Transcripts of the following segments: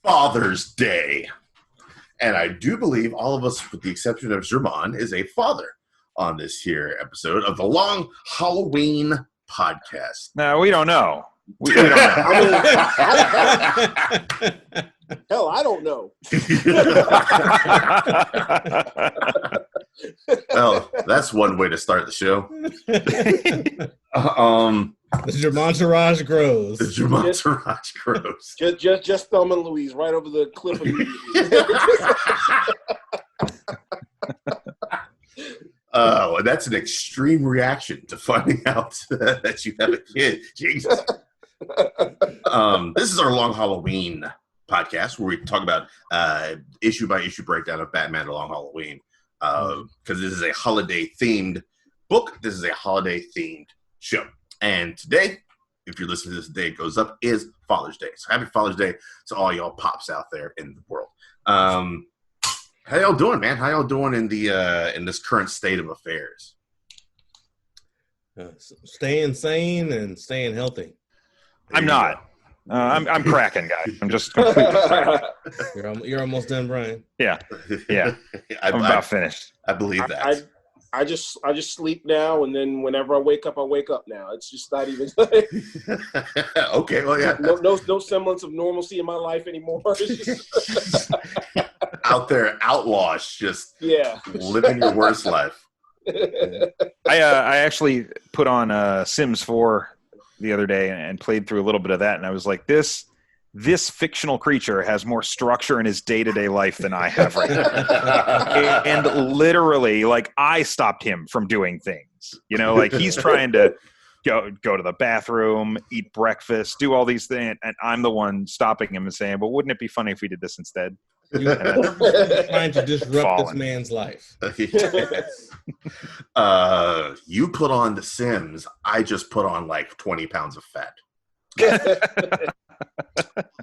Father's Day. And I do believe all of us, with the exception of German, is a father on this here episode of the Long Halloween podcast. No, we don't know. We don't know. Hell, I don't know. Well, that's one way to start the show. As your entourage grows. As your entourage grows. Just Thelma and Louise right over the cliff of And that's an extreme reaction to finding out that you have a kid. Jesus. This is our Long Halloween podcast where we talk about issue by issue breakdown of Batman The Long Halloween. Because this is a holiday themed book. This is a holiday themed show. And today, if you're listening to this, the day it goes up, is Father's Day. So happy Father's Day to all y'all pops out there in the world. How y'all doing, man? How y'all doing in the in this current state of affairs? Staying sane and staying healthy. I'm not. I'm cracking, guys. I'm just completely cracking. You're almost done, Brian. Yeah. I'm about finished. I believe that. I just sleep now, and then whenever I wake up now. It's just not even okay. Well, yeah. No semblance of normalcy in my life anymore. Out there, outlaws, just yeah, living your worst life. I actually put on Sims 4 the other day and played through a little bit of that, and I was like, this fictional creature has more structure in his day-to-day life than I have right now. And literally, like, I stopped him from doing things. You know, like, he's trying to go to the bathroom, eat breakfast, do all these things, and I'm the one stopping him and saying, well, wouldn't it be funny if we did this instead? You're trying to disrupt this man's life. You put on The Sims. I just put on like 20 pounds of fat.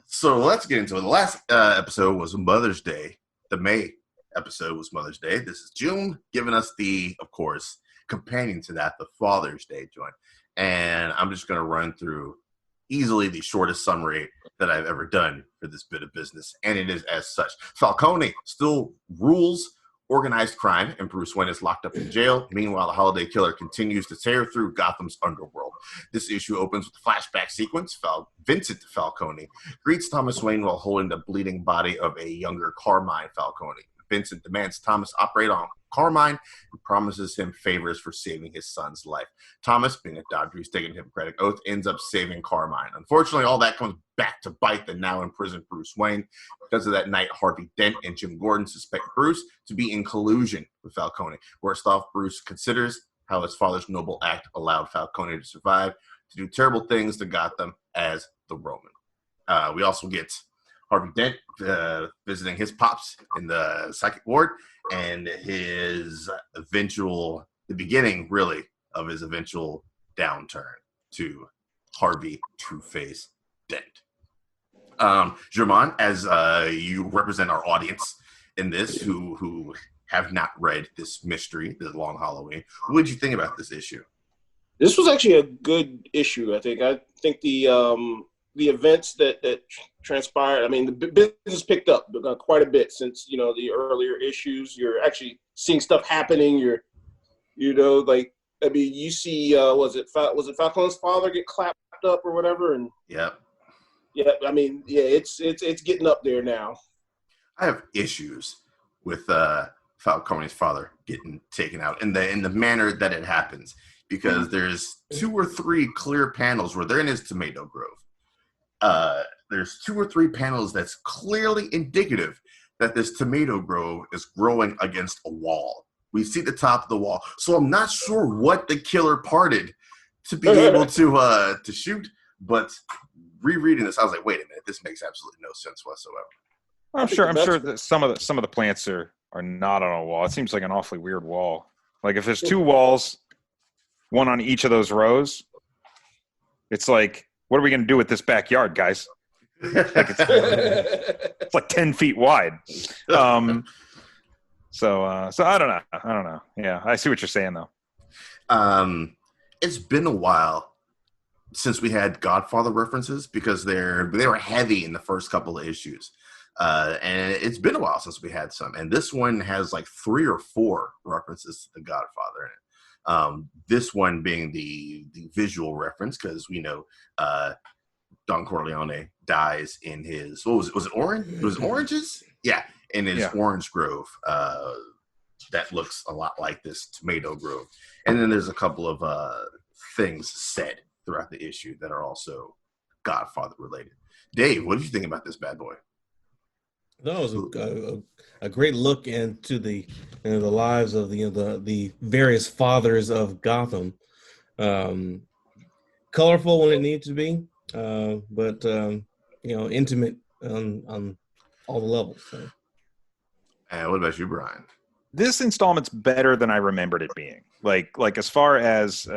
So let's get into it. The last episode was Mother's Day. The May episode was Mother's Day. This is June, giving us the, of course, companion to that, the Father's Day joint. And I'm just going to run through easily the shortest summary that I've ever done for this bit of business. And it is as such. Falcone still rules organized crime, and Bruce Wayne is locked up in jail. Meanwhile, the Holiday Killer continues to tear through Gotham's underworld. This issue opens with a flashback sequence. Vincent Falcone greets Thomas Wayne while holding the bleeding body of a younger Carmine Falcone. Vincent demands Thomas operate on Carmine and promises him favors for saving his son's life. Thomas, being a dodger who's taken a Hippocratic oath, ends up saving Carmine. Unfortunately, all that comes back to bite the now imprisoned Bruce Wayne. Because of that night, Harvey Dent and Jim Gordon suspect Bruce to be in collusion with Falcone. Worst off, Bruce considers how his father's noble act allowed Falcone to survive, to do terrible things to Gotham as the Roman. We also get Harvey Dent visiting his pops in the psychic ward, and the beginning, really, of his eventual downturn to Harvey Two-Face Dent. German, as you represent our audience in this, who have not read this mystery, The Long Halloween, what did you think about this issue? This was actually a good issue, I think. I think the events that transpired, I mean, the business picked up quite a bit since, the earlier issues. You're actually seeing stuff happening. You see, was it Falcone's father get clapped up or whatever? And yeah, I mean, yeah, it's getting up there now. I have issues with Falcone's father getting taken out in the manner that it happens, because there's 2 or 3 clear panels where they're in his tomato grove. There's 2 or 3 panels that's clearly indicative that this tomato grove is growing against a wall. We see the top of the wall. So I'm not sure what the killer parted to be able to shoot, but rereading this, I was like, wait a minute, this makes absolutely no sense whatsoever. I'm sure that some of the plants are not on a wall. It seems like an awfully weird wall. Like, if there's 2 walls, one on each of those rows, it's like, what are we going to do with this backyard, guys? It's like 10 feet wide. So I don't know. Yeah, I see what you're saying, though. It's been a while since we had Godfather references, because they were heavy in the first couple of issues. And it's been a while since we had some. And this one has like 3 or 4 references to the Godfather in it. This one being the visual reference, because we know Don Corleone dies in his, what was it? Was it orange? Was it oranges? Yeah, in his orange grove. That looks a lot like this tomato grove. And then there's a couple of things said throughout the issue that are also Godfather related. Dave, what did you think about this bad boy? That was a great look into the lives of the various fathers of Gotham. Colorful when it needs to be, but intimate on all the levels. So. What about you, Brian? This installment's better than I remembered it being. Like as far as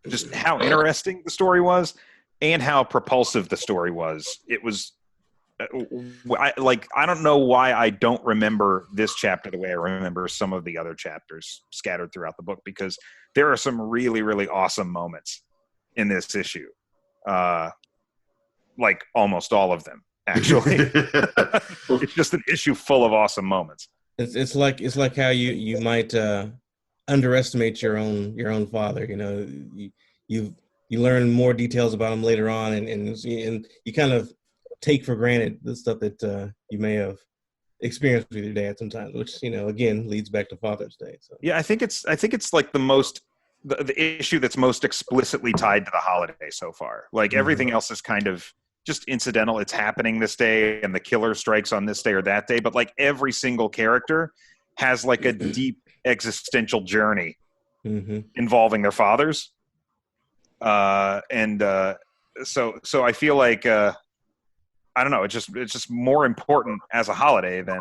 just how interesting the story was and how propulsive the story was. It was I don't know why I don't remember this chapter the way I remember some of the other chapters scattered throughout the book, because there are some really, really awesome moments in this issue. Like almost all of them, actually. It's just an issue full of awesome moments. It's like how you might underestimate your own father. You learn more details about him later on, and you kind of take for granted the stuff that you may have experienced with your dad sometimes, which again leads back to Father's Day. So. Yeah, I think it's like the issue that's most explicitly tied to the holiday so far. Like everything else is kind of just incidental. It's happening this day, and the killer strikes on this day or that day. But like every single character has like a deep existential journey involving their fathers, so I feel like. I don't know. It's just more important as a holiday than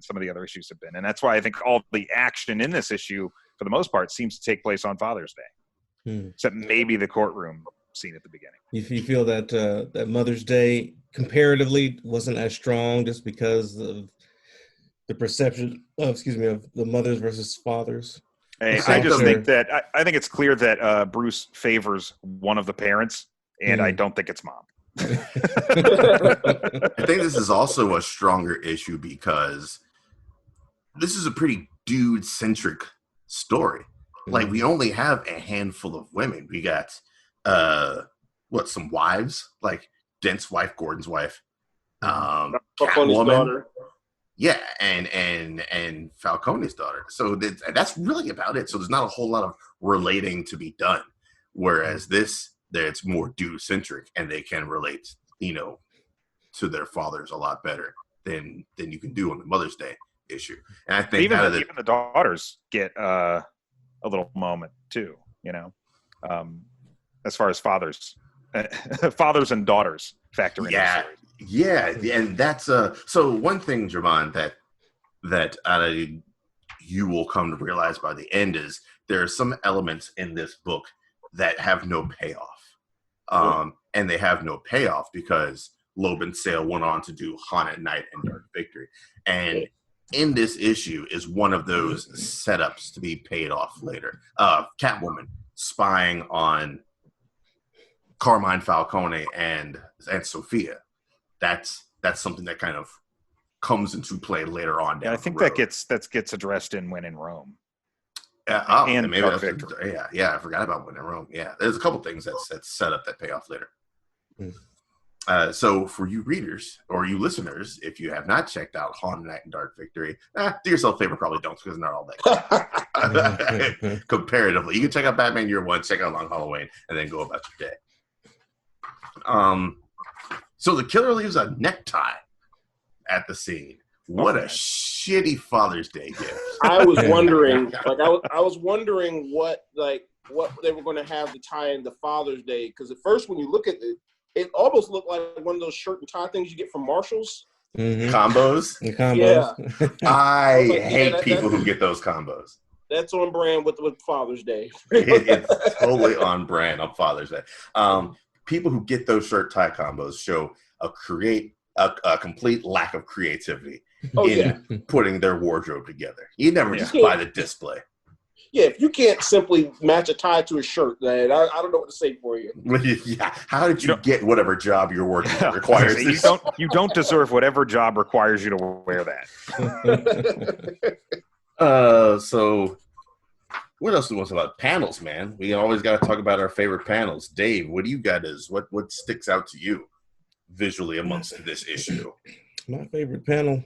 some of the other issues have been, and that's why I think all the action in this issue, for the most part, seems to take place on Father's Day, except maybe the courtroom scene at the beginning. You feel that that Mother's Day comparatively wasn't as strong just because of the perception of the mothers versus fathers. I just think that I think it's clear that Bruce favors one of the parents, and I don't think it's Mom. I think this is also a stronger issue because this is a pretty dude-centric story. Like, we only have a handful of women. We got some wives, like Dent's wife, Gordon's wife, Catwoman, daughter. Yeah, and Falcone's daughter. So that's really about it. So there's not a whole lot of relating to be done. Whereas it's more dude-centric, and they can relate, to their fathers a lot better than you can do on the Mother's Day issue. And I think even the daughters get a little moment too, as far as fathers and daughters factor in. Yeah, and that's so one thing, Jermon, that you will come to realize by the end is there are some elements in this book that have no payoff. And they have no payoff because Loeb & Sale went on to do Haunted Night and Dark Victory. And in this issue is one of those setups to be paid off later. Catwoman spying on Carmine Falcone and Sophia. That's something that kind of comes into play later on. I think that gets addressed in When in Rome. And maybe I forgot about When in Rome. Yeah, there's a couple things that's set up that pay off later. So for you readers or you listeners, if you have not checked out Haunted Night and Dark Victory, do yourself a favor, probably don't, because they're not all that good. Comparatively, you can check out Batman Year One, check out Long Halloween, and then go about your day. So the killer leaves a necktie at the scene. What a shitty Father's Day gift. I was wondering, I was wondering what they were going to have to tie into Father's Day, because at first when you look at it, it almost looked like one of those shirt and tie things you get from Marshalls. Combos. Yeah. I hate people who get those combos. That's on brand with Father's Day. It's totally on brand on Father's Day. People who get those shirt tie combos show a complete lack of creativity in putting their wardrobe together. You never just buy the display. Yeah, if you can't simply match a tie to a shirt, then I don't know what to say for you. Yeah. How did you get whatever job you're working at I was requires gonna say, this? you don't deserve whatever job requires you to wear that. So what else do we want to talk about? Panels, man. We always got to talk about our favorite panels. Dave, what do you got as what sticks out to you visually amongst this issue? My favorite panel.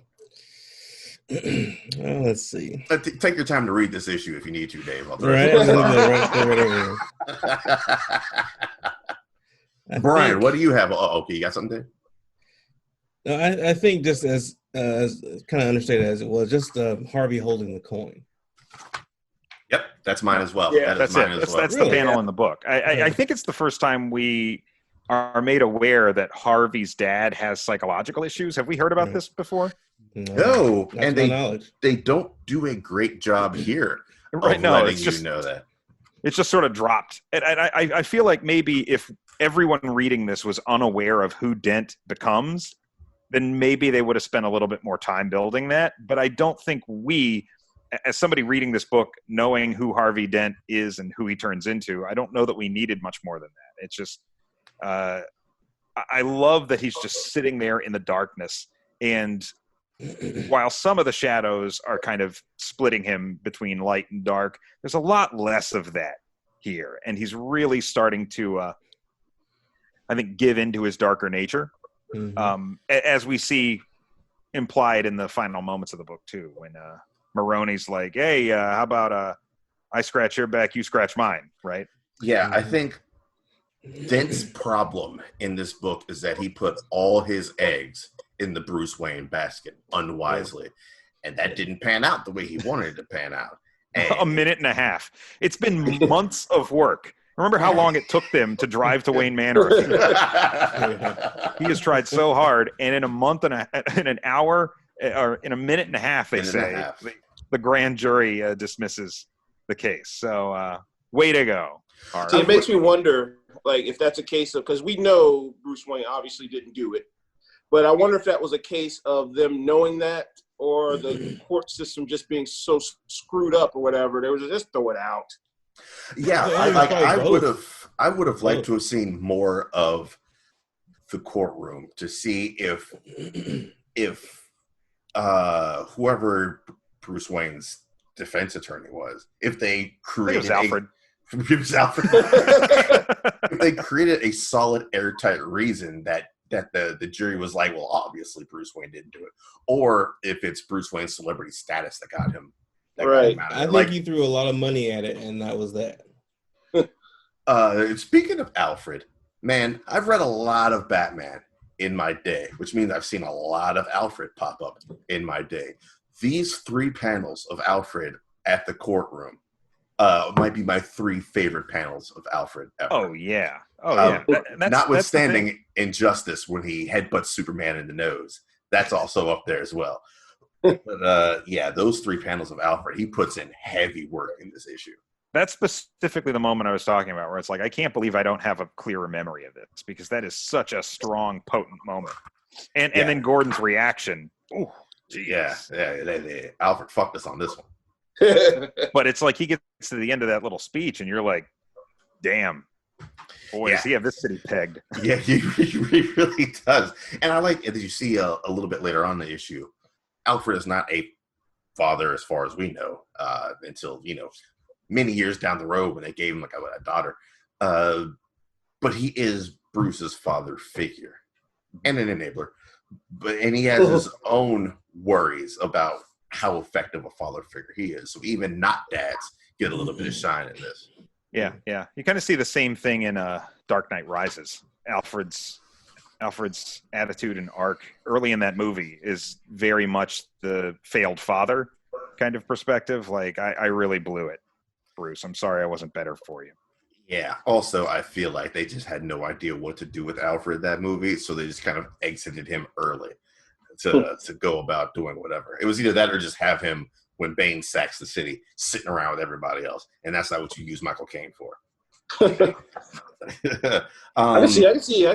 Well, let's see. Take your time to read this issue if you need to, Dave. I'll throw Right, it. right over here. Brian, what do you have? Oh, okay, you got something, Dave? No, I think just as kind of understated as it was, just Harvey holding the coin. Yep, that's mine as well. Yeah, that's mine as well. That's Really? the panel in the book. I think it's the first time we are made aware that Harvey's dad has psychological issues. Have we heard about this before? No, not and to my knowledge. they don't do a great job here Right, of no, letting it's you just know that. it's just sort of dropped. And I feel like maybe if everyone reading this was unaware of who Dent becomes, then maybe they would have spent a little bit more time building that. But I don't think we, as somebody reading this book, knowing who Harvey Dent is and who he turns into, I don't know that we needed much more than that. It's just, I love that he's just sitting there in the darkness. And while some of the shadows are kind of splitting him between light and dark, there's a lot less of that here. And he's really starting to, I think, give into his darker nature. Mhm. As we see implied in the final moments of the book too, when Maroney's like, "Hey, how about I scratch your back, you scratch mine," right? Yeah, I think Dent's problem in this book is that he put all his eggs in the Bruce Wayne basket unwisely, and that didn't pan out the way he wanted it to pan out. And A minute and a half. It's been months of work. Remember how long it took them to drive to Wayne Manor? He has tried so hard, and in a month and in an hour, or in a minute and a half, they Minute and a say half. the grand jury dismisses the case. So, way to go, Harvey. See, it makes me wonder, like, if that's a case of, because we know Bruce Wayne obviously didn't do it, but I wonder if that was a case of them knowing that, or the court system just being so screwed up or whatever. They were just throw it out. Yeah, Yeah, I both. would have liked Both. to have seen more of the courtroom to see if whoever Bruce Wayne's defense attorney was, if they I think it created was Alfred. It was Alfred. If they created a solid, airtight reason that the jury was like, well, obviously Bruce Wayne didn't do it, or if it's Bruce Wayne's celebrity status that got him. Right. Got him out of I it. think Like, you threw a lot of money at it, and that was that. speaking of Alfred, man, I've read a lot of Batman in my day, which means I've seen a lot of Alfred pop up in my day. These 3 panels of Alfred at the courtroom might be my 3 favorite panels of Alfred ever. Oh yeah. Oh Um, yeah. That's the thing. Notwithstanding Injustice when he headbutts Superman in the nose. That's also up there as well. But yeah, those 3 panels of Alfred, he puts in heavy work in this issue. That's specifically the moment I was talking about, where it's like, I can't believe I don't have a clearer memory of this, because that is such a strong, potent moment. And Yeah. then Gordon's reaction. Ooh, Yeah, Alfred fucked us on this one. but it's like he gets to the end of that little speech, and you're like, damn, boy, Yeah. does he have this city pegged. Yeah, he really does. And I like, as you see a little bit later on in the issue, Alfred is not a father as far as we know until, many years down the road when they gave him a daughter. But he is Bruce's father figure and an enabler. And he has his own worries about how effective a father figure he is. So even not dads get a little bit of shine in this. Yeah, yeah. You kind of see the same thing in Dark Knight Rises. Alfred's attitude and arc early in that movie is very much the failed father kind of perspective. Like, I really blew it, Bruce. I'm sorry I wasn't better for you. Yeah. Also, I feel like they just had no idea what to do with Alfred that movie, so they just kind of exited him early to go about doing whatever. It was either that or just have him, when Bane sacks the city, sitting around with everybody else, and that's not what you use Michael Caine for. I can see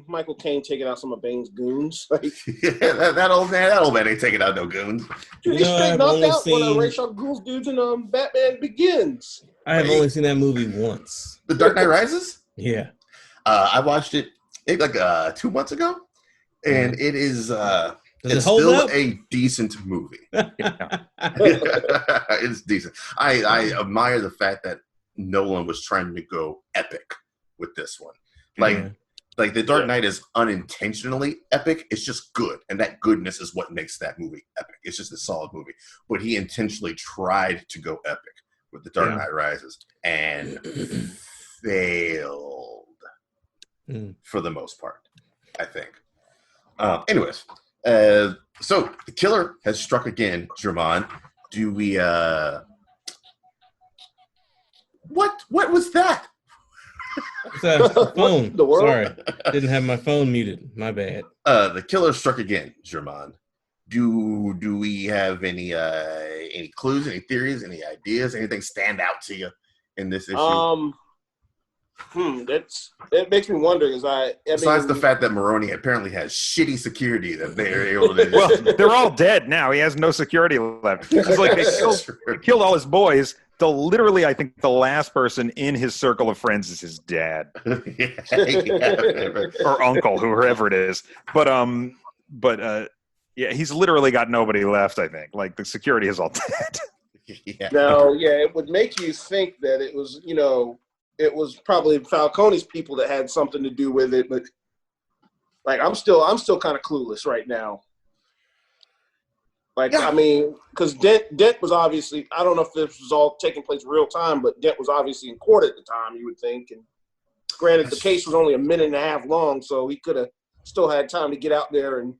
Michael Caine taking out some of Bane's goons. Like, that old man ain't taking out no goons. dude, he straight knocked out one of Ra's al Ghul's dudes in Batman Begins. I have only seen that movie once. The Dark Knight Rises? Yeah. I watched it maybe like 2 months ago, and it is it's still a decent movie. It's decent. I admire the fact that Nolan was trying to go epic with this one. Like the Dark Knight is unintentionally epic. It's just good, and that goodness is what makes that movie epic. It's just a solid movie. But he intentionally tried to go epic with the Dark Knight Rises and failed for the most part, I think. Anyways, so the killer has struck again, German. Do we what was that? It's a phone. The world? Sorry, didn't have my phone muted. My bad. The killer struck again, German. Do we have any clues, any theories, any ideas, anything stand out to you in this issue? That makes me wonder because besides the fact that Maroni apparently has shitty security that they're able to. Well, they're all dead now. He has no security left. It's like they killed all his boys. Literally, I think the last person in his circle of friends is his dad or uncle, whoever it is. But he's literally got nobody left. I think like the security is all dead. Now, it would make you think that it was, it was probably Falcone's people that had something to do with it. But like, I'm still kind of clueless right now. Like, I mean, because Dent was obviously, I don't know if this was all taking place real time, but Dent was obviously in court at the time, you would think. And granted, the case was only a minute and a half long, so he could have still had time to get out there and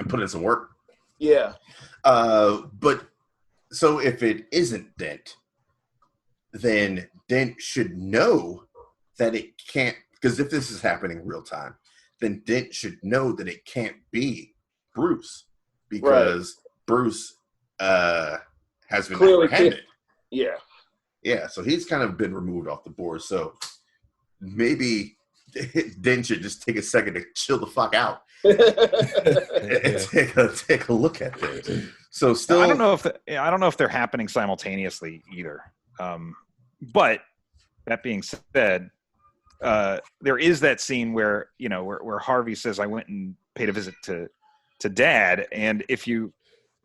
put in some work. Yeah. But so if it isn't Dent, then Dent should know that it can't, because if this is happening real time, then Dent should know that it can't be Bruce because Bruce has been apprehended. Yeah, so he's kind of been removed off the board. So maybe Dent should just take a second to chill the fuck out and take a look at things. So still, I don't know if they're happening simultaneously either. But that being said, there is that scene where where Harvey says, "I went and paid a visit to Dad," and if you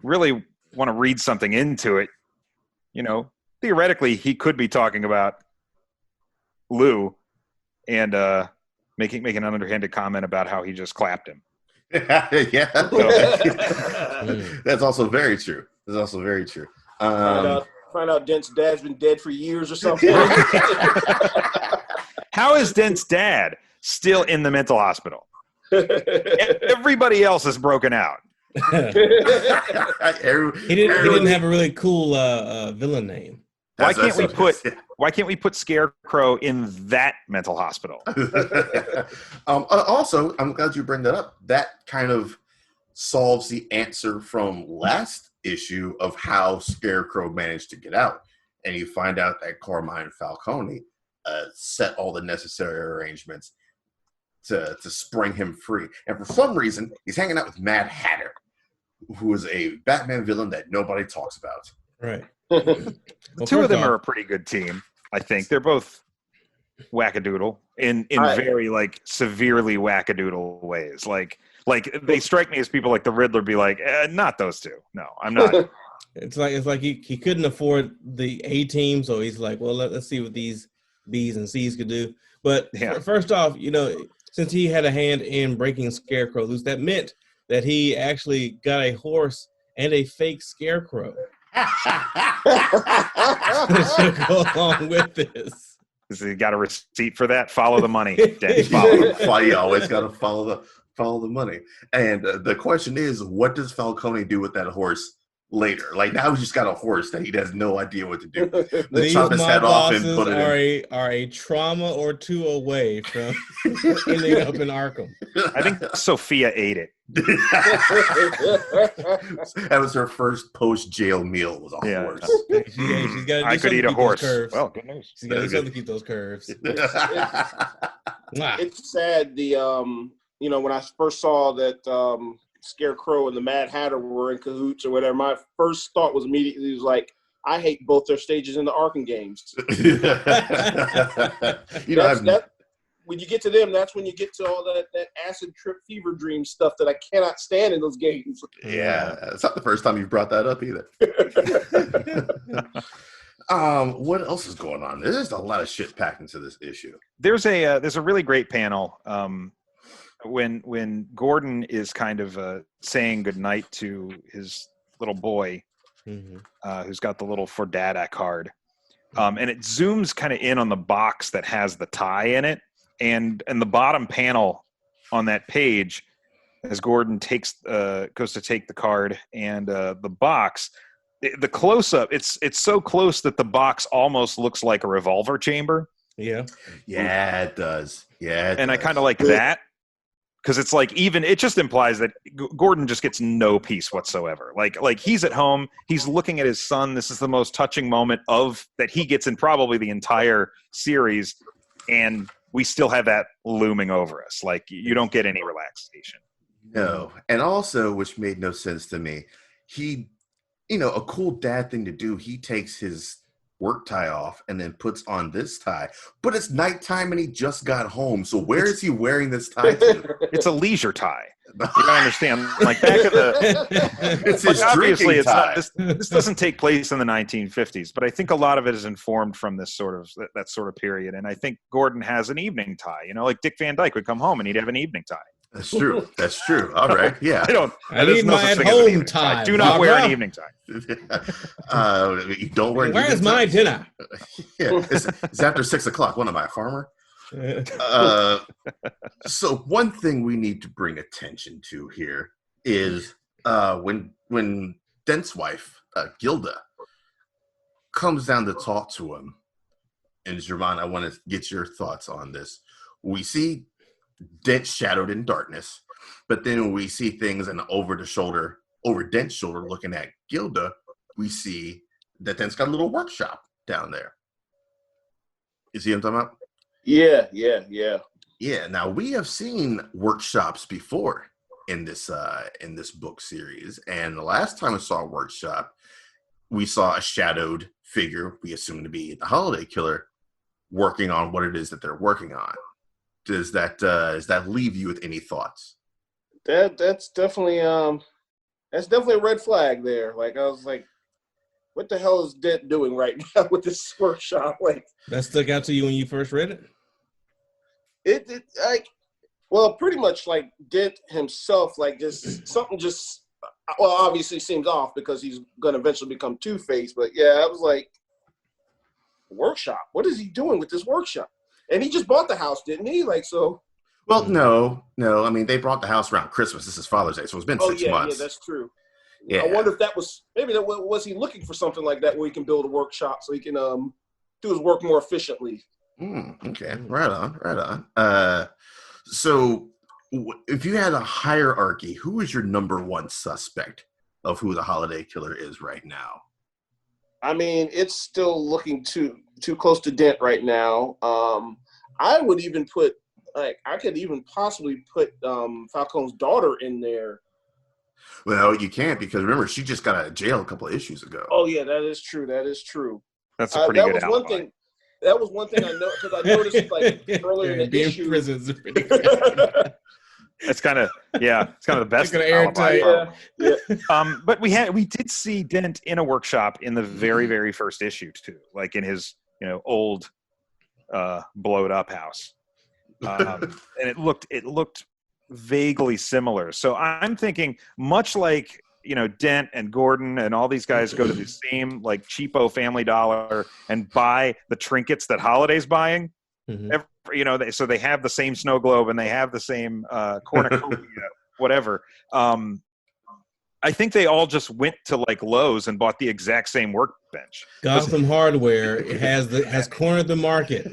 really want to read something into it, theoretically he could be talking about Lou and making an underhanded comment about how he just clapped him. Yeah, that's also very true. Find out Dent's dad's been dead for years or something. How is Dent's dad still in the mental hospital? Everybody else is broken out. He didn't have a really cool villain name. Why can't we put Scarecrow in that mental hospital? Also, I'm glad you bring that up. That kind of solves the answer from last issue of how Scarecrow managed to get out. And you find out that Carmine Falcone set all the necessary arrangements to spring him free. And for some reason, he's hanging out with Mad Hatter, who is a Batman villain that nobody talks about. Right. The two of them are a pretty good team, I think. They're both wackadoodle in very severely wackadoodle ways. Like they strike me as people like the Riddler be like, not those two. No, I'm not. It's like he couldn't afford the A team, so he's like, well, let's see what these B's and C's could do. But first off, since he had a hand in breaking Scarecrow loose, that meant that he actually got a horse and a fake Scarecrow to go along with this. So you got a receipt for that? Follow the money. You always got to follow the money. And the question is, what does Falcone do with that horse later. Like now he's just got a horse that he has no idea what to do. These Chop his mob head off and bosses put it are a trauma or two away from ending up in Arkham. I think Sophia ate it. That was her first post-jail meal was a horse. She's got I could eat a horse. Well, good news. She's got to do something to keep those curves. It's sad. When I first saw that Scarecrow and the Mad Hatter were in cahoots or whatever, my first thought was immediately like, I hate both their stages in the Arkham games. When you get to them, that's when you get to all that acid trip fever dream stuff that I cannot stand in those games. Yeah, it's not the first time you've brought that up either. What else is going on? There's a lot of shit packed into this issue. There's a really great panel when Gordon is kind of saying goodnight to his little boy, who's got the little For Dada card, and it zooms kind of in on the box that has the tie in it, and the bottom panel on that page, as Gordon goes to take the card and the box. The close-up, it's so close that the box almost looks like a revolver chamber. Yeah, it does. Yeah, I kind of like that because it's like it just implies that Gordon just gets no peace whatsoever. Like he's at home, he's looking at his son. This is the most touching moment that he gets in probably the entire series, and we still have that looming over us. Like you don't get any relaxation. No, and also, which made no sense to me, he. A cool dad thing to do, he takes his work tie off and then puts on this tie. But it's nighttime and he just got home. So where is he wearing this tie to? It's a leisure tie. You gotta understand, like back in it's his obviously it's tie. not this doesn't take place in the 1950s, but I think a lot of it is informed from this that sort of period. And I think Gordon has an evening tie. Like Dick Van Dyke would come home and he'd have an evening tie. That's true. That's true. All right. Yeah. I need my at-home tie. I do not wear an evening tie. You don't wear. Where's my dinner? Yeah, it's after 6:00. What am I, a farmer? So one thing we need to bring attention to here is when Dent's wife, Gilda, comes down to talk to him. And Jervon, I want to get your thoughts on this. We see Dent shadowed in darkness, but then when we see things over Dent's shoulder looking at Gilda, we see that Dent's got a little workshop down there. You see what I'm talking about? Yeah. Now we have seen workshops before in this book series, and the last time we saw a workshop, we saw a shadowed figure we assume to be the Holiday Killer working on what it is that they're working on. Does that leave you with any thoughts? That's definitely a red flag there. Like I was like, what the hell is Dent doing right now with this workshop? Like that stuck out to you when you first read it? It pretty much like Dent himself, like just something obviously seems off because he's gonna eventually become Two-Face. But yeah, I was like, workshop. What is he doing with this workshop? And he just bought the house, didn't he? Like so. Well, no. I mean, they brought the house around Christmas. This is Father's Day, so it's been 6 months. Yeah, that's true. Yeah. I wonder if was he looking for something like that where he can build a workshop so he can do his work more efficiently. Okay, right on. So if you had a hierarchy, who is your number one suspect of who the Holiday Killer is right now? I mean, it's still looking too close to Dent right now. I would even put I could even possibly put Falcone's daughter in there. Well, you can't because remember she just got out of jail a couple of issues ago. Oh yeah, that is true. That's a pretty good alibi. That was one thing I know because I noticed like earlier in the issue. Prisons. It's kind of the best. Airtight. Yeah. But we did see Dent in a workshop in the very, very first issue too, like in his old blowed up house, and it looked vaguely similar. So I'm thinking much like Dent and Gordon and all these guys go to the same like cheapo Family Dollar and buy the trinkets that Holiday's buying. Mm-hmm. So they have the same snow globe and they have the same cornucopia, whatever. I think they all just went to like Lowe's and bought the exact same workbench. Gotham Hardware has cornered the market.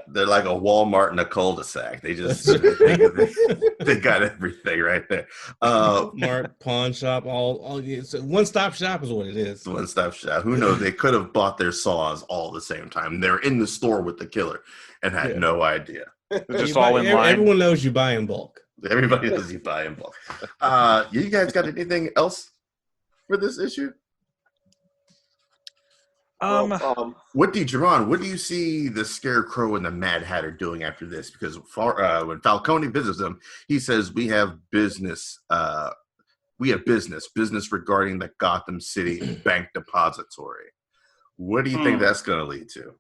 They're like a Walmart in a cul-de-sac. They just they got everything right there. Smart pawn shop, all it's a one-stop shop is what it is. One-stop shop. Who knows? They could have bought their saws all the same time. They're in the store with the killer and had no idea. They're just all in line. Everyone knows you buy in bulk. Everybody knows you buy in bulk. You guys got anything else for this issue? What do you see the Scarecrow and the Mad Hatter doing after this? Because when Falcone visits them, he says, we have business regarding the Gotham City Bank Depository. What do you think that's going to lead to?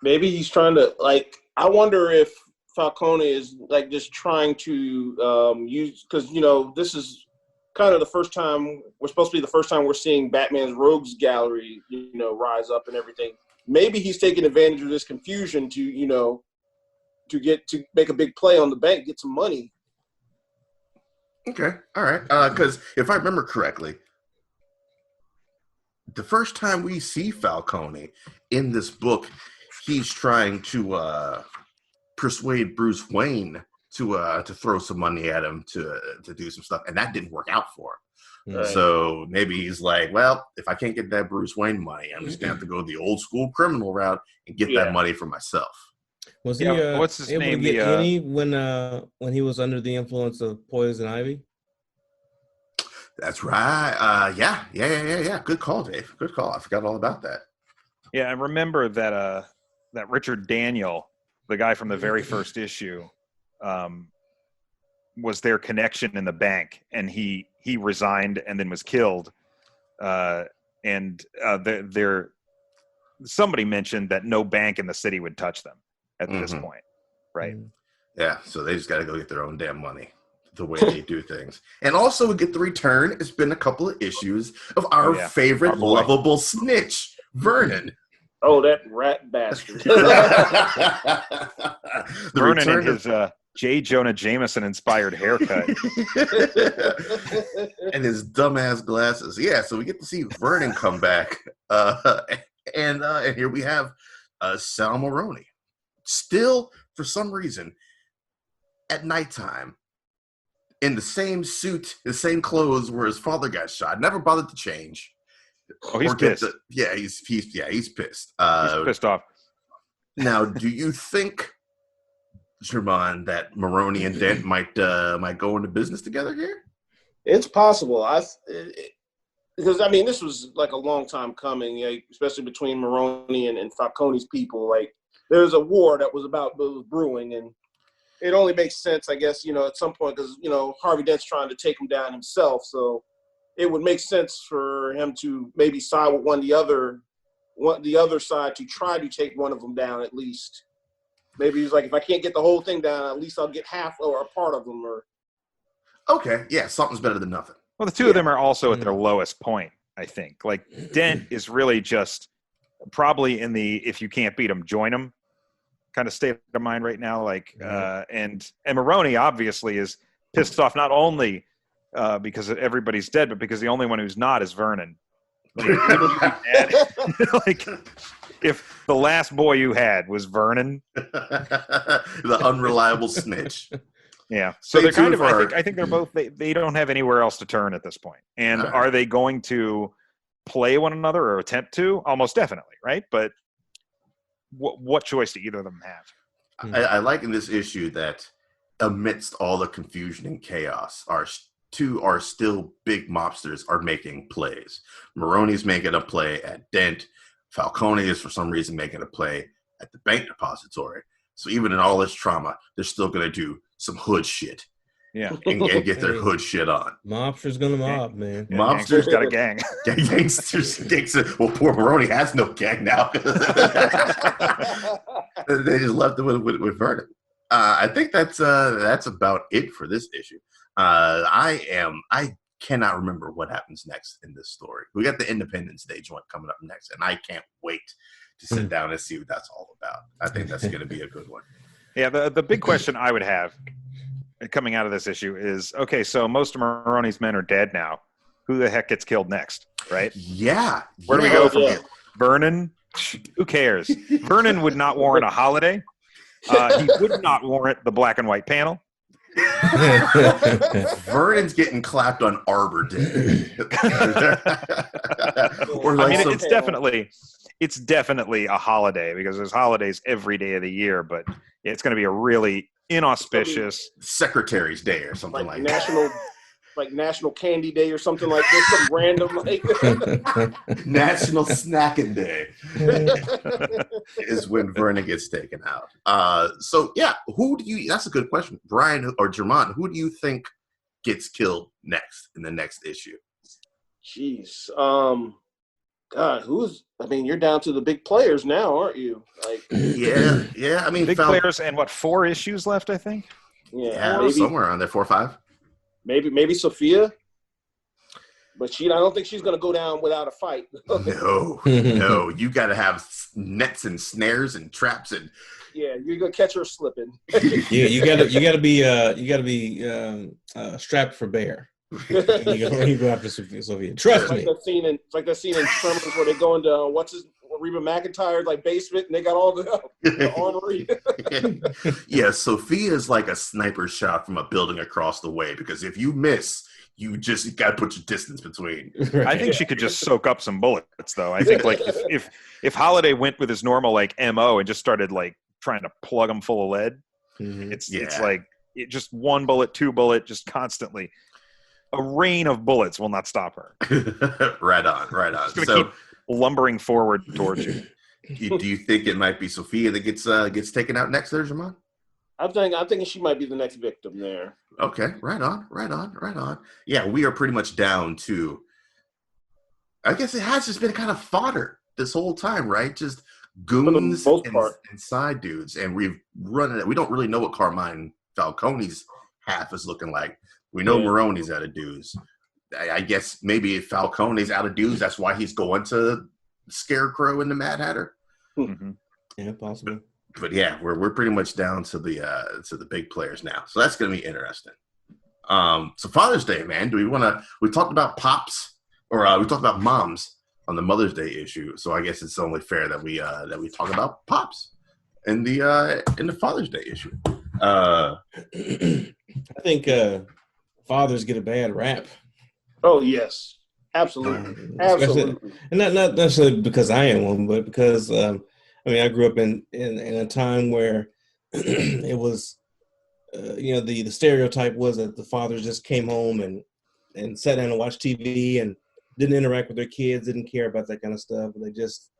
Maybe he's trying to, like, I wonder if Falcone is like just trying to use, because, you know, this is kind of the first time, we're supposed to be the first time we're seeing Batman's rogues gallery, you know, rise up and everything. Maybe he's taking advantage of this confusion to, you know, to make a big play on the bank, get some money. Okay, all right. Because if I remember correctly, the first time we see Falcone in this book, he's trying to persuade Bruce Wayne to throw some money at him to do some stuff, and that didn't work out for him. Right. So maybe he's like, well, if I can't get that Bruce Wayne money, I'm just gonna have to go the old school criminal route and get that money for myself. Was he what's his name? To get any when he was under the influence of Poison Ivy? That's right. Yeah. Good call, Dave. Good call. I forgot all about that. Yeah, I remember that that Richard Daniel, the guy from the very first issue, was their connection in the bank, and he resigned and then was killed. Somebody mentioned that no bank in the city would touch them at this point, right? Yeah, so they just got to go get their own damn money, the way they do things. And also we get the return. It's been a couple of issues of our favorite lovable snitch, Vernon. Oh, that rat bastard. Vernon and his J. Jonah Jameson inspired haircut. And his dumbass glasses. Yeah, so we get to see Vernon come back. And here we have Sal Maroni. Still, for some reason, at nighttime, in the same suit, the same clothes where his father got shot. Never bothered to change. Oh, he's pissed. He's pissed. He's pissed off. Now, do you think, Jermon, that Maroni and Dent might go into business together here? It's possible. Because I mean, this was like a long time coming, especially between Maroni and Falcone's people. Like, there's a war that was brewing, and it only makes sense, I guess, at some point, because Harvey Dent's trying to take him down himself, so it would make sense for him to maybe side with the other side to try to take one of them down at least. Maybe he's like, if I can't get the whole thing down, at least I'll get half or a part of them. Or okay, yeah, something's better than nothing. Well, the two of them are also at their lowest point, I think. Like, Dent is really just probably in the if you can't beat them, join them kind of state of mind right now. Like, and Maroni obviously is pissed off not only because everybody's dead, but because the only one who's not is Vernon. Like, if the last boy you had was Vernon, the unreliable snitch. Yeah, so they're kind of. I think they're both. They don't have anywhere else to turn at this point. And are they going to play one another or attempt to? Almost definitely, right? But what choice do either of them have? I like in this issue that amidst all the confusion and chaos, our two are still big mobsters are making plays. Maroni's making a play at Dent. Falcone is for some reason making a play at the bank depository. So even in all this trauma, they're still going to do some hood shit. Yeah. And get their hood shit on. Mobsters gonna mob, man. Yeah, mobsters got a gang. Gangsters. Well, poor Maroni has no gang now. They just left it with Vernon. I think that's about it for this issue. I cannot remember what happens next in this story. We got the Independence Day joint coming up next, and I can't wait to sit down and see what that's all about. I think that's going to be a good one. Yeah, the big question I would have coming out of this issue is, okay, so most of Maroni's men are dead now. Who the heck gets killed next, right? Yeah. Where do we go from yeah. here? Vernon? Who cares? Vernon would not warrant a holiday. He would not warrant the black and white panel. Vernon's getting clapped on Arbor Day. Or I like mean, some- it's definitely a holiday because there's holidays every day of the year, but it's going to be a really inauspicious. Secretary's Day or something like national, like National Candy Day or something like this, some random like. that. National Snacking Day is when Vernon gets taken out. So yeah, who do you? That's a good question, Brian or Jermon. Who do you think gets killed next in the next issue? Jeez, God, I mean, you're down to the big players now, aren't you? Like, Yeah. I mean, Big players and 4 issues left, I think. Yeah, maybe, somewhere around there, 4 or 5. maybe Sophia, but I don't think she's gonna go down without a fight. No, you got to have nets and snares and traps and. Yeah, you're gonna catch her slipping. Yeah, you gotta be strapped for bear. You go after Sophia. Trust me. It's like that scene in Tremors where they go into Reba McEntire's like basement and they got all the ornery. Yeah, Sophia is like a sniper shot from a building across the way because if you miss, you just got to put your distance between. Right. I think she could just soak up some bullets, though. I think like if Holiday went with his normal like MO and just started like trying to plug them full of lead, it's like just 1 bullet, 2 bullet, just constantly. A rain of bullets will not stop her. Right on. She's going to keep lumbering forward towards you. Do you think it might be Sophia that gets taken out next there, Jamon? I'm thinking she might be the next victim there. Okay, right on. Yeah, we are pretty much down to. I guess it has just been kind of fodder this whole time, right? Just goons and side dudes, and we've run it. We don't really know what Carmine Falcone's half is looking like. We know Maroni's out of dues. I guess maybe if Falcone's out of dues, that's why he's going to Scarecrow and the Mad Hatter. Mm-hmm. Yeah, possible. But yeah, we're pretty much down to the big players now. So that's going to be interesting. So Father's Day, man. We talked about pops, or we talked about moms on the Mother's Day issue. So I guess it's only fair that we talk about pops in the Father's Day issue. I think fathers get a bad rap. Oh yes, absolutely. And not necessarily because I am one, but because I grew up in a time where it was the stereotype was that the fathers just came home and sat down and watched TV and didn't interact with their kids, didn't care about that kind of stuff.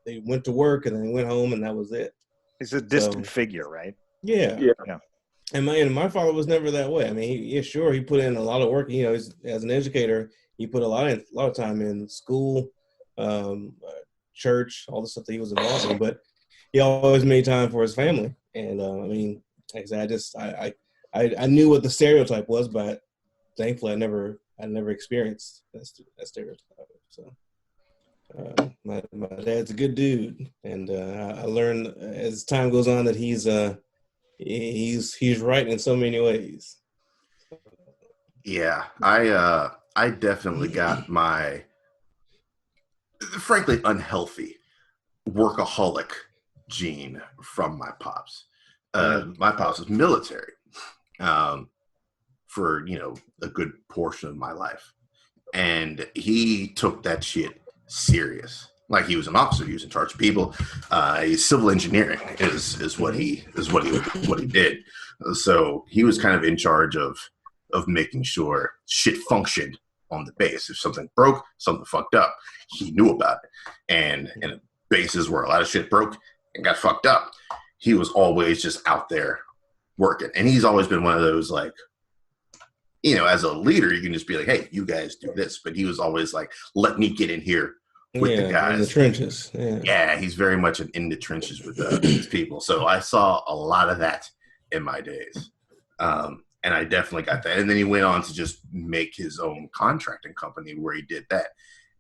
They went to work and then went home and that was it. It's a distant figure, right? Yeah. And my father was never that way. I mean, he put in a lot of work. As an educator, he put a lot of time in school, church, all the stuff that he was involved in. But he always made time for his family. And like I said, I knew what the stereotype was, but thankfully, I never experienced that stereotype. So my dad's a good dude, and I learned as time goes on that he's right in so many ways. Yeah, I definitely got my, frankly, unhealthy workaholic gene from my pops. My pops was military for a good portion of my life, and he took that shit serious. Like he was an officer, he was in charge of people. Civil engineering is what he did. So he was kind of in charge of making sure shit functioned on the base. If something broke, something fucked up, he knew about it. And in bases where a lot of shit broke and got fucked up, he was always just out there working. And he's always been one of those, like, as a leader, you can just be like, hey, you guys do this. But he was always like, let me get in here with the guys. In the trenches. Yeah, he's very much in the trenches with his people. So I saw a lot of that in my days. And I definitely got that. And then he went on to just make his own contracting company where he did that.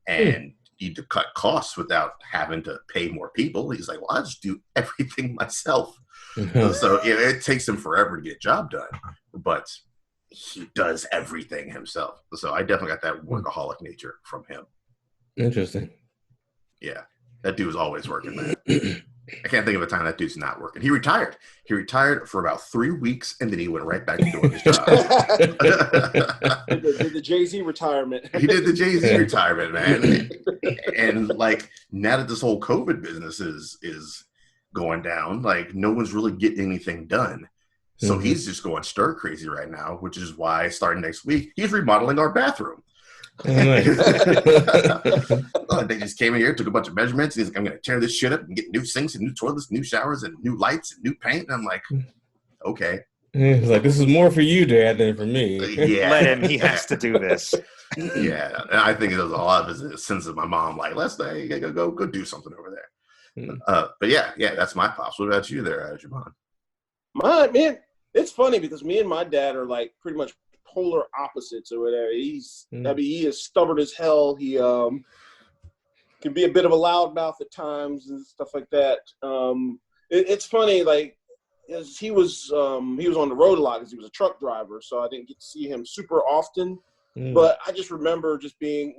And he had to cut costs without having to pay more people. He's like, well, I'll just do everything myself. So it takes him forever to get a job done. But he does everything himself. So I definitely got that workaholic nature from him. Interesting. Yeah, that dude was always working, man. I can't think of a time that dude's not working. He retired. He retired for about 3 weeks, and then he went right back to doing his job. did the Jay-Z retirement. He did the Jay-Z retirement, man. And like now that this whole COVID business is going down, like no one's really getting anything done. So he's just going stir crazy right now, which is why starting next week, he's remodeling our bathroom. Oh, nice. They just came in here, took a bunch of measurements, and he's like, I'm going to tear this shit up and get new sinks and new toilets, new showers, and new lights and new paint. And I'm like, okay. He's like, this is more for you, Dad, than for me. Yeah. Let him. He has to do this. Yeah. And I think it was a lot of a sense of my mom, like, let's go do something over there. But yeah, that's my pops. What about you there, Javon? My man, it's funny because me and my dad are like pretty much polar opposites or whatever. He is stubborn as hell. He can be a bit of a loudmouth at times and stuff like that. It's funny, like he was on the road a lot because he was a truck driver, so I didn't get to see him super often. But I just remember just being,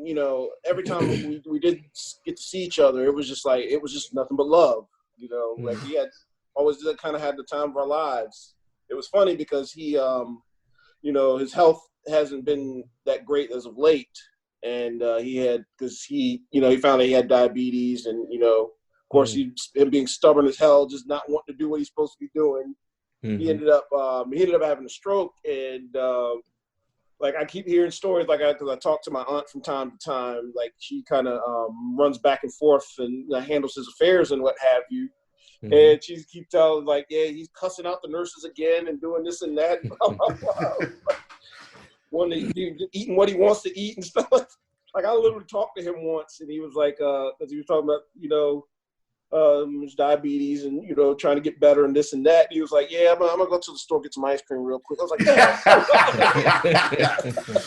every time we did get to see each other, it was just nothing but love. Like he had always kind of had the time of our lives. It was funny because he his health hasn't been that great as of late. And he found out he had diabetes and, of course, him being stubborn as hell, just not wanting to do what he's supposed to be doing. He ended up having a stroke. And I keep hearing stories because I talk to my aunt from time to time, like she kind of runs back and forth and handles his affairs and what have you. And she keeps telling, like, yeah, he's cussing out the nurses again and doing this and that. Eating what he wants to eat and stuff. Like, I literally talked to him once, and he was like, because he was talking about, his diabetes and, trying to get better and this and that. And he was like, yeah, I'm going to go to the store, get some ice cream real quick. I was like, yeah.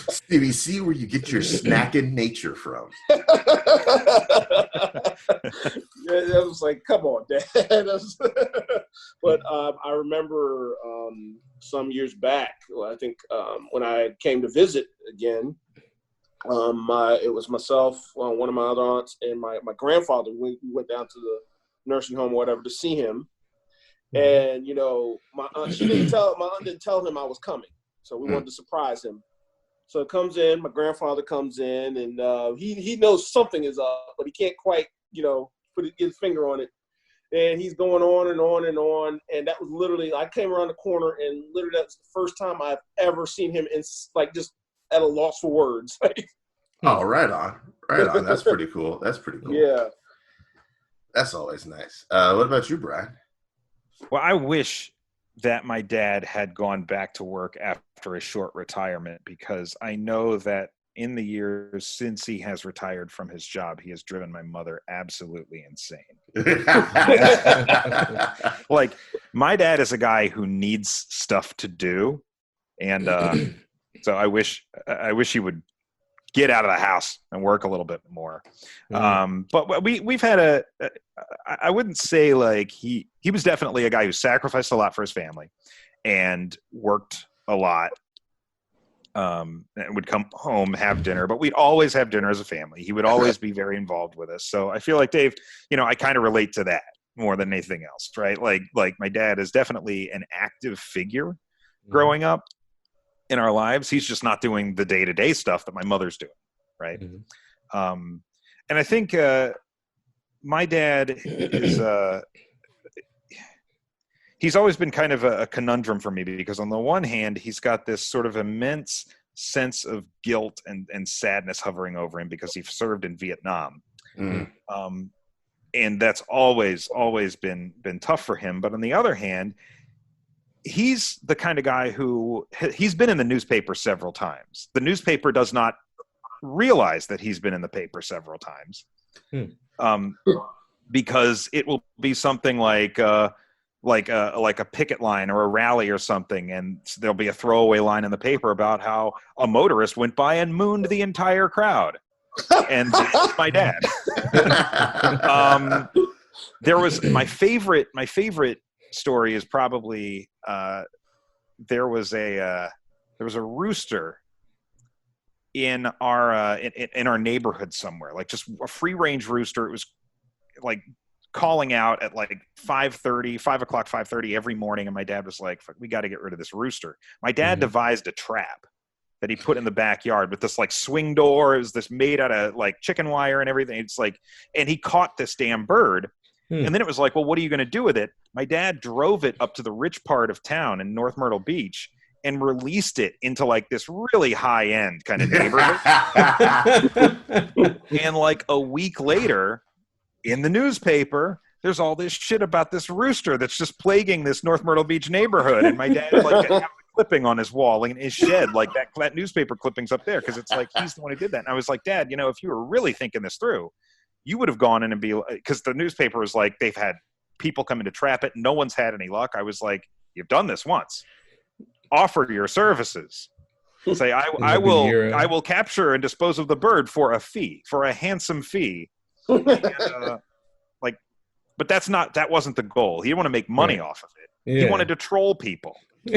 Stevie, see where you get your snacking nature from. Yeah, I was like, come on, Dad. But I remember some years back, I think when I came to visit again, it was myself, one of my other aunts, and my grandfather. We went down to the nursing home or whatever to see him. And, my aunt didn't tell him I was coming. So we wanted to surprise him. So it comes in, my grandfather comes in, and he knows something is up, but he can't quite, get his finger on it. And he's going on and on and on. And that was literally, I came around the corner, and literally that's the first time I've ever seen him just at a loss for words. Oh, right on. That's pretty cool. Yeah. That's always nice. What about you, Brian? Well, I wish that my dad had gone back to work after a short retirement, because I know that in the years since he has retired from his job, he has driven my mother absolutely insane. Like, my dad is a guy who needs stuff to do. And so I wish he would get out of the house and work a little bit more. But we've had I wouldn't say like he was definitely a guy who sacrificed a lot for his family and worked a lot. And would come home, have dinner, but we'd always have dinner as a family. He would always be very involved with us. So I feel like, Dave, I kind of relate to that more than anything else, right? Like my dad is definitely an active figure growing up in our lives. He's just not doing the day-to-day stuff that my mother's doing, right? And I think my dad is he's always been kind of a conundrum for me, because on the one hand, he's got this sort of immense sense of guilt and sadness hovering over him because he served in Vietnam. And that's always been tough for him. But on the other hand, he's the kind of guy who he's been in the newspaper several times. The newspaper does not realize that he's been in the paper several times, because it will be something like a picket line or a rally or something, and there'll be a throwaway line in the paper about how a motorist went by and mooned the entire crowd. And that's my dad. There was my favorite story is probably there was a there was a rooster in our in our neighborhood somewhere, like just a free range rooster. It was like calling out at like 5:30 every morning, and my dad was like, "We got to get rid of this rooster." My dad devised a trap that he put in the backyard with this like swing door. It was this made out of like chicken wire and everything. It's like, and he caught this damn bird. And then it was like, well, what are you going to do with it? My dad drove it up to the rich part of town in North Myrtle Beach and released it into like this really high end kind of neighborhood. And like a week later in the newspaper, there's all this shit about this rooster that's just plaguing this North Myrtle Beach neighborhood. And my dad like had a clipping on his wall in his shed, like that newspaper clipping's up there. Cause it's like, he's the one who did that. And I was like, Dad, you know, if you were really thinking this through, you would have gone in and be, because the newspaper was like, they've had people come in to trap it. No one's had any luck. I was like, you've done this once. Offer your services. Say, I will capture and dispose of the bird for a handsome fee. And, but that wasn't the goal. He didn't want to make money off of it. Yeah. He wanted to troll people. And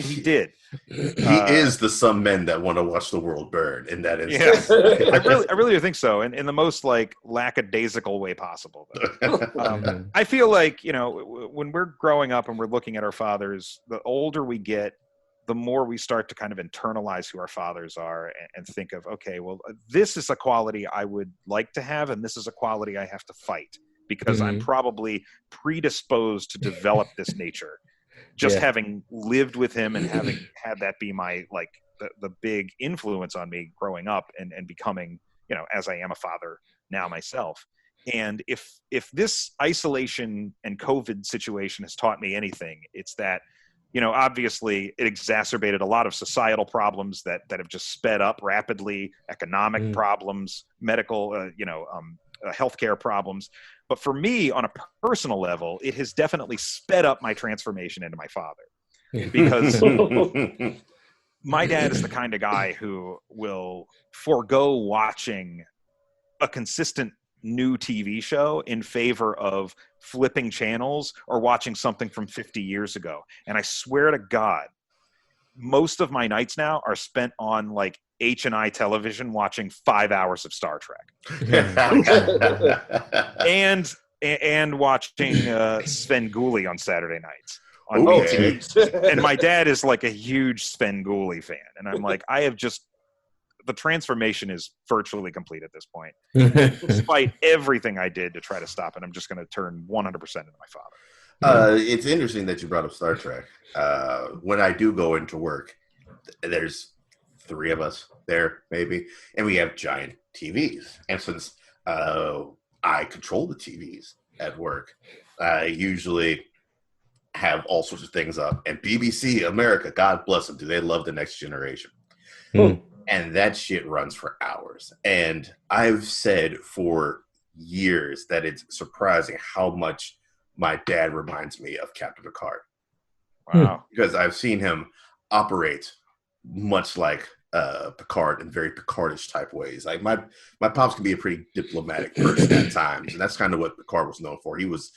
he did. He is the some men that want to watch the world burn in that instance. Yeah. I really do think so, and in the most like lackadaisical way possible. I feel like, you know, when we're growing up and we're looking at our fathers, the older we get, the more we start to kind of internalize who our fathers are and think of, okay, well, this is a quality I would like to have, and this is a quality I have to fight, because I'm probably predisposed to develop this nature. Just having lived with him and having had that be my, like, the big influence on me growing up and becoming, you know, as I am a father now myself. And if this isolation and COVID situation has taught me anything, it's that, you know, obviously it exacerbated a lot of societal problems that have just sped up rapidly, economic problems, medical, healthcare problems. But for me, on a personal level, it has definitely sped up my transformation into my father. Because my dad is the kind of guy who will forego watching a consistent new TV show in favor of flipping channels or watching something from 50 years ago. And I swear to God, most of my nights now are spent on like H&I television watching 5 hours of Star Trek. and watching Svengoolie on Saturday nights on BT. And my dad is like a huge Svengoolie fan. And I'm like, the transformation is virtually complete at this point. Despite everything I did to try to stop it, I'm just going to turn 100% into my father. It's interesting that you brought up Star Trek. When I do go into work, there's 3 of us there, maybe, and we have giant TVs. And since I control the TVs at work, I usually have all sorts of things up. And BBC America, God bless them, do they love The Next Generation. And that shit runs for hours. And I've said for years that it's surprising how much my dad reminds me of Captain Picard. Wow. Because I've seen him operate much like Picard in very Picardish type ways. Like my pops can be a pretty diplomatic person at times, and that's kind of what Picard was known for. He was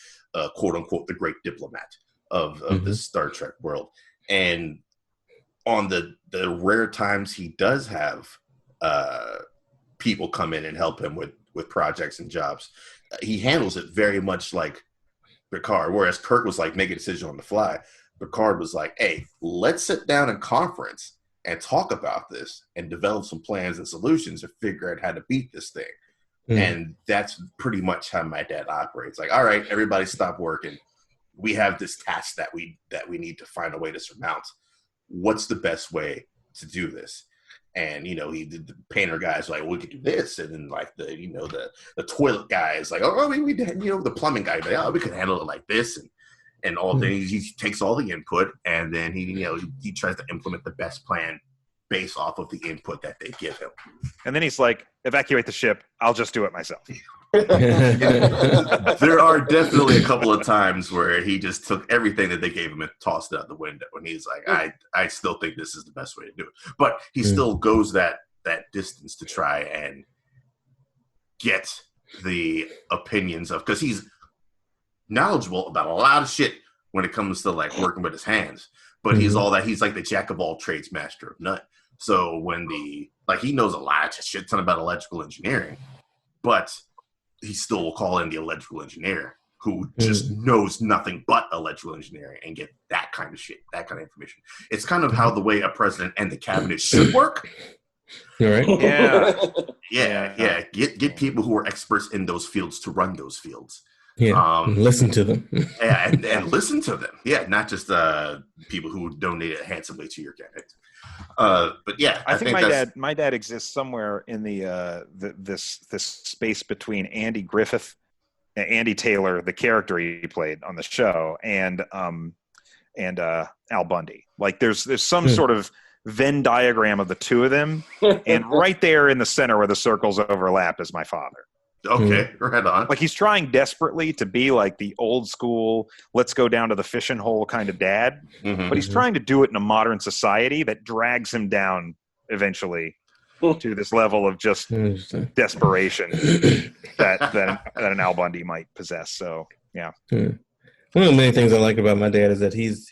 quote unquote the great diplomat of the Star Trek world. And on the rare times he does have people come in and help him with projects and jobs, he handles it very much like Picard. Whereas Kirk was like, make a decision on the fly. Picard was like, hey, let's sit down in conference and talk about this and develop some plans and solutions to figure out how to beat this thing. And that's pretty much how my dad operates. Like, all right, everybody stop working. We have this task that we need to find a way to surmount. What's the best way to do this? And, you know, the painter guy's like, we could do this. And then like the toilet guy is like, oh, we the plumbing guy, like, oh, we could handle it like this. And all day he takes all the input, and then he tries to implement the best plan based off of the input that they give him. And then he's like, evacuate the ship. I'll just do it myself. There are definitely a couple of times where he just took everything that they gave him and tossed it out the window. And he's like, I still think this is the best way to do it. But he still goes that distance to try and get the opinions of, because he's knowledgeable about a lot of shit when it comes to like working with his hands. but he's all that. He's like the jack of all trades, master of none. So when he knows a shit ton about electrical engineering, but he still will call in the electrical engineer who just knows nothing but electrical engineering and get that kind of shit, that kind of information. It's kind of how the way a president and the cabinet should work. All right. Yeah. Get people who are experts in those fields to run those fields. Yeah. Listen to them. and listen to them. Yeah, not just people who donated handsomely to your cabinet. But yeah, I think my dad exists somewhere in this space between Andy Taylor, the character he played on the show, and Al Bundy. Like there's some sort of Venn diagram of the two of them, and right there in the center where the circles overlap is my father. Okay, right on. Like he's trying desperately to be like the old school, let's go down to the fishing hole kind of dad, but he's trying to do it in a modern society that drags him down eventually to this level of just desperation that an Al Bundy might possess. So yeah. One of the many things I like about my dad is that he's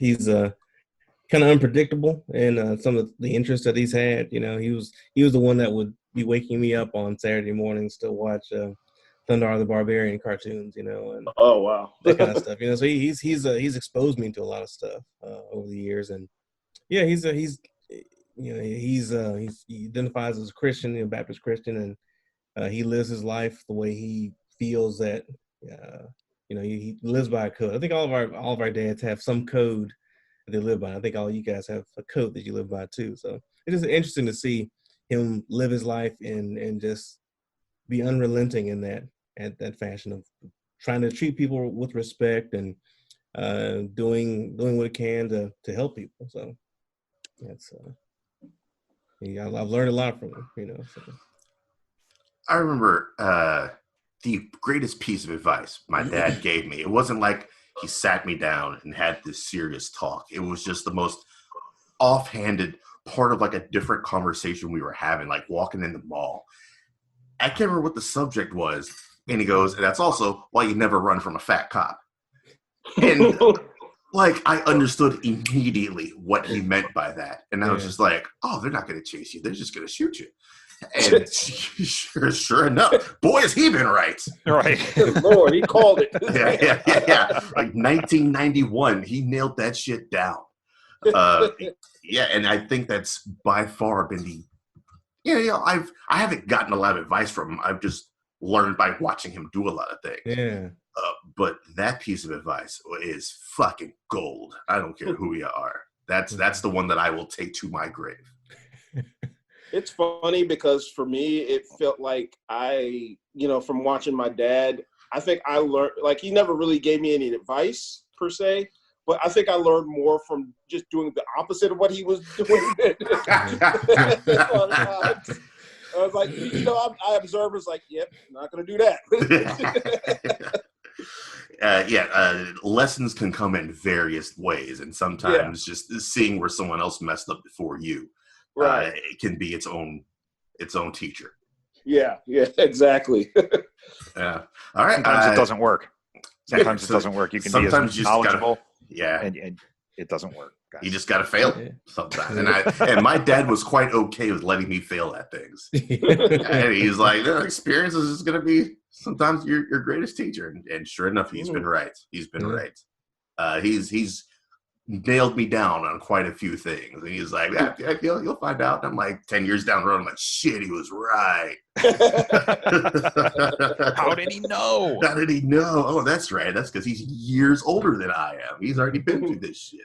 kind of unpredictable in some of the interests that he's had. You know, he was the one that would be waking me up on Saturday mornings to watch Thundarr the Barbarian cartoons, you know, and oh wow, that kind of stuff. You know, so he's exposed me to a lot of stuff over the years, and yeah, he identifies as a Christian, a Baptist Christian, and he lives his life the way he feels that he lives by a code. I think all of our dads have some code that they live by. I think all you guys have a code that you live by too. So it is interesting to see him live his life and just be unrelenting in that fashion of trying to treat people with respect and doing what it can to help people. So that's I've learned a lot from him, you know. So. I remember the greatest piece of advice my dad gave me. It wasn't like he sat me down and had this serious talk. It was just the most offhanded part of like a different conversation we were having, like walking in the mall. I can't remember what the subject was. And he goes, and that's also why you never run from a fat cop. And like, I understood immediately what he meant by that. And I was just like, oh, they're not going to chase you. They're just going to shoot you. And sure enough, boy, has he been right. Right. Lord, he called it. Yeah. Like 1991, he nailed that shit down. Yeah, and I think that's by far been I haven't gotten a lot of advice from him. I've just learned by watching him do a lot of things. Yeah. But that piece of advice is fucking gold. I don't care who you are. That's the one that I will take to my grave. It's funny because for me, it felt like from watching my dad, I think I learned, like, he never really gave me any advice per se, but I think I learned more from just doing the opposite of what he was doing. I was like, I observe, it's like, yep, not going to do that. Lessons can come in various ways, and sometimes just seeing where someone else messed up before you, right, it can be its own teacher. Yeah, exactly. Yeah. All right. Sometimes it doesn't work. Sometimes it doesn't work. You can be as knowledgeable, and it doesn't work. Guys. You just got to fail sometimes. And my dad was quite okay with letting me fail at things. And he's like, experience is just going to be sometimes your greatest teacher. And sure enough, he's been right. He's been right. He's nailed me down on quite a few things. And he's like, you'll find out. And I'm like, 10 years down the road, I'm like, shit, he was right. How did he know? How did he know? Oh, that's right. That's because he's years older than I am. He's already been through this shit.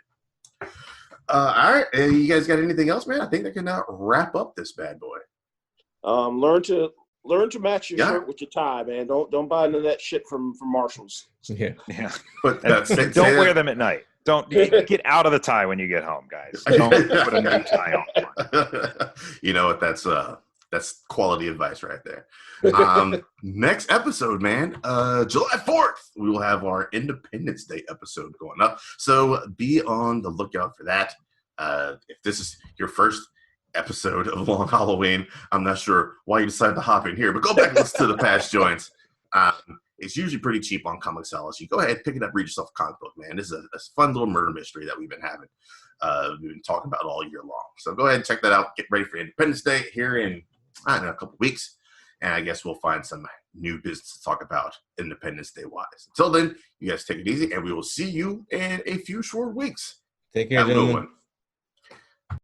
All right. You guys got anything else, man? I think that can wrap up this bad boy. Learn to match your shirt with your tie, man. Don't buy none of that shit from Marshalls. Yeah. But don't wear them at night. Don't get out of the tie when you get home, guys. Don't put a new tie on. You know what? That's quality advice right there. Next episode, man, July 4th, we will have our Independence Day episode going up. So be on the lookout for that. If this is your first episode of Long Halloween, I'm not sure why you decided to hop in here, but go back and listen to the past joints. It's usually pretty cheap on Comixology. Go ahead, pick it up, read yourself a comic book, man. This is a fun little murder mystery that we've been having. we've been talking about all year long. So go ahead and check that out. Get ready for Independence Day here in a couple of weeks. And I guess we'll find some new business to talk about Independence Day wise. Until then, you guys take it easy, and we will see you in a few short weeks. Take care, Have a good gentlemen. one.